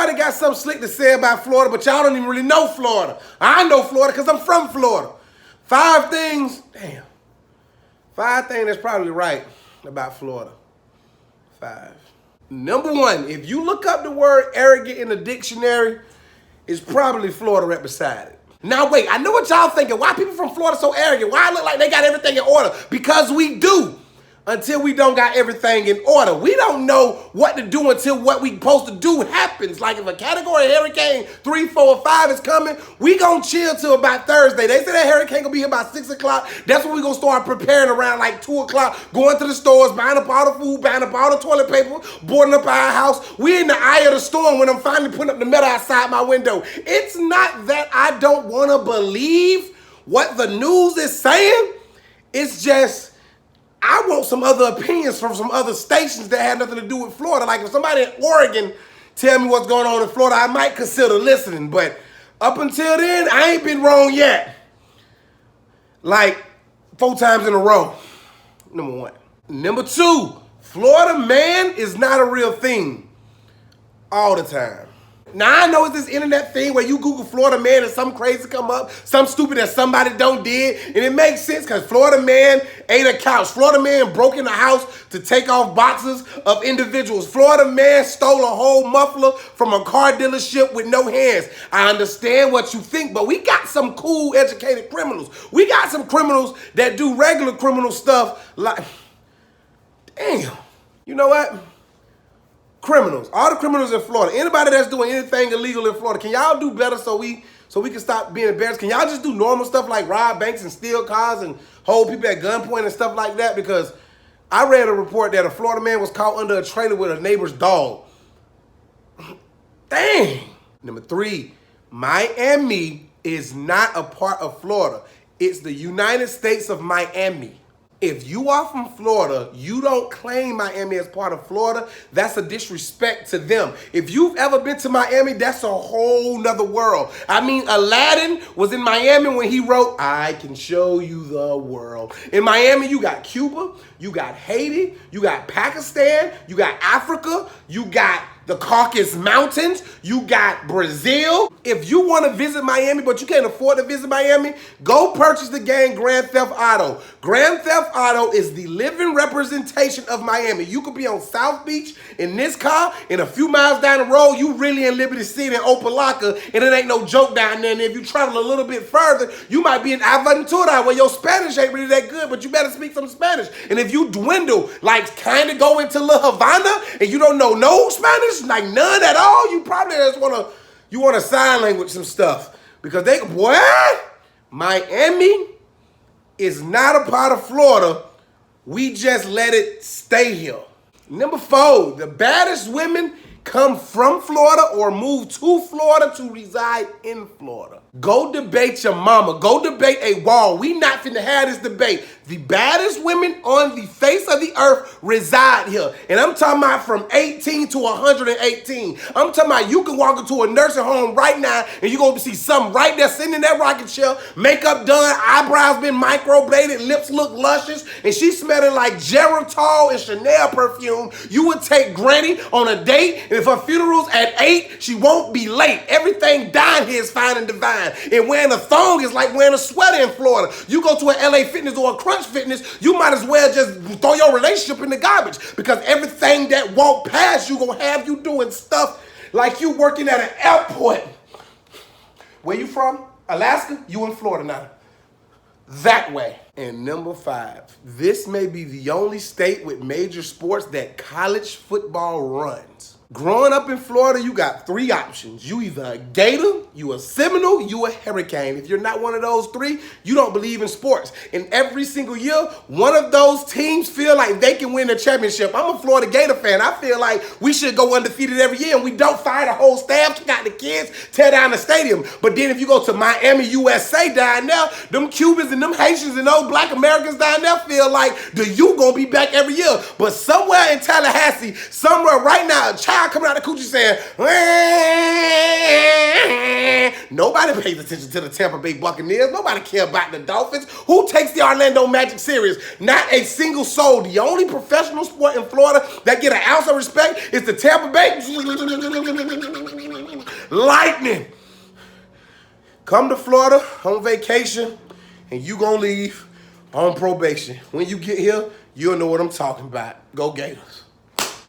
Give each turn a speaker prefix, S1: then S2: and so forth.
S1: Everybody got something slick to say about Florida, but y'all don't even really know Florida. I know Florida because I'm from Florida. 5 things that's probably right about Florida. 5. Number 1, if you look up the word arrogant in the dictionary, it's probably Florida right beside it. Now wait, I know what y'all thinking. Why people from Florida so arrogant? Why it look like they got everything in order? Because we do. Until we don't got everything in order. We don't know what to do until what we supposed to do happens. Like if a category hurricane 3, 4, or 5 is coming, we gonna chill till about Thursday. They say that hurricane gonna be here about 6 o'clock. That's when we gonna start preparing around like 2 o'clock, going to the stores, buying up all the food, buying up all the toilet paper, boarding up our house. We in the eye of the storm when I'm finally putting up the metal outside my window. It's not that I don't wanna believe what the news is saying. It's just, I want some other opinions from some other stations that have nothing to do with Florida. Like if somebody in Oregon tell me what's going on in Florida, I might consider listening. But up until then, I ain't been wrong yet. Like 4 times in a row. Number 1. Number 2, Florida man is not a real thing all the time. Now I know it's this internet thing where you Google Florida man and something crazy come up, something stupid that somebody don't did, and it makes sense because Florida man ate a couch. Florida man broke in the house to take off boxes of individuals. Florida man stole a whole muffler from a car dealership with no hands. I understand what you think, but we got some cool, educated criminals. We got some criminals that do regular criminal stuff like, damn, you know what? Criminals, all the criminals in Florida, anybody that's doing anything illegal in Florida, can y'all do better so we can stop being embarrassed? Can y'all just do normal stuff like rob banks and steal cars and hold people at gunpoint and stuff like that? Because I read a report that a Florida man was caught under a trailer with a neighbor's dog. Dang. Number 3, Miami is not a part of Florida. It's the United States of Miami. If you are from Florida, you don't claim Miami as part of Florida. That's a disrespect to them. If you've ever been to Miami, that's a whole nother world. I mean, Aladdin was in Miami when he wrote, I can show you the world. In Miami, you got Cuba, you got Haiti, you got Pakistan, you got Africa, you got the Caucasus Mountains, you got Brazil. If you want to visit Miami, but you can't afford to visit Miami, go purchase the game Grand Theft Auto. Grand Theft Auto is the living representation of Miami. You could be on South Beach in this car, and a few miles down the road, you really in Liberty City in Opelika, and it ain't no joke down there. And if you travel a little bit further, you might be in Aventura, where your Spanish ain't really that good, but you better speak some Spanish. And if you dwindle, like kind of go into La Havana, and you don't know no Spanish, like none at all, you probably just want to sign language some stuff. Because Miami is not a part of Florida. We just let it stay here. Number 4, the baddest women come from Florida or move to Florida to reside in Florida. Go debate your mama. Go debate a wall. We not finna have this debate. The baddest women on the face of the earth reside here. And I'm talking about from 18 to 118. I'm talking about you can walk into a nursing home right now and you're going to see something right there sitting in that rocking chair, makeup done, eyebrows been microbladed, lips look luscious, and she's smelling like Geritol and Chanel perfume. You would take Granny on a date, and if her funeral's at 8, she won't be late. Everything down here is fine and divine. And wearing a thong is like wearing a sweater in Florida. You go to an LA Fitness or a Crunch Fitness, you might as well just throw your relationship in the garbage, because everything that won't pass you gonna have you doing stuff like you working at an airport. Where you from? Alaska? You in Florida now. That way. And number 5, this may be the only state with major sports that college football runs. Growing up in Florida, you got 3 options. You either a Gator, you a Seminole, you a Hurricane. If you're not one of those 3, you don't believe in sports. And every single year, one of those teams feel like they can win the championship. I'm a Florida Gator fan. I feel like we should go undefeated every year, and we don't fire the whole staff, kick out the kids, tear down the stadium. But then if you go to Miami, USA down there, them Cubans and them Haitians and those Black Americans down there feel like the U gonna be back every year. But somewhere in Tallahassee, somewhere right now, a child coming out the coochie saying, nobody pays attention to the Tampa Bay Buccaneers. Nobody care about the Dolphins. Who takes the Orlando Magic serious? Not a single soul. The only professional sport in Florida that get an ounce of respect is the Tampa Bay. lightning. Come to Florida on vacation, and you gonna leave on probation. When you get here, you'll know what I'm talking about. Go Gators.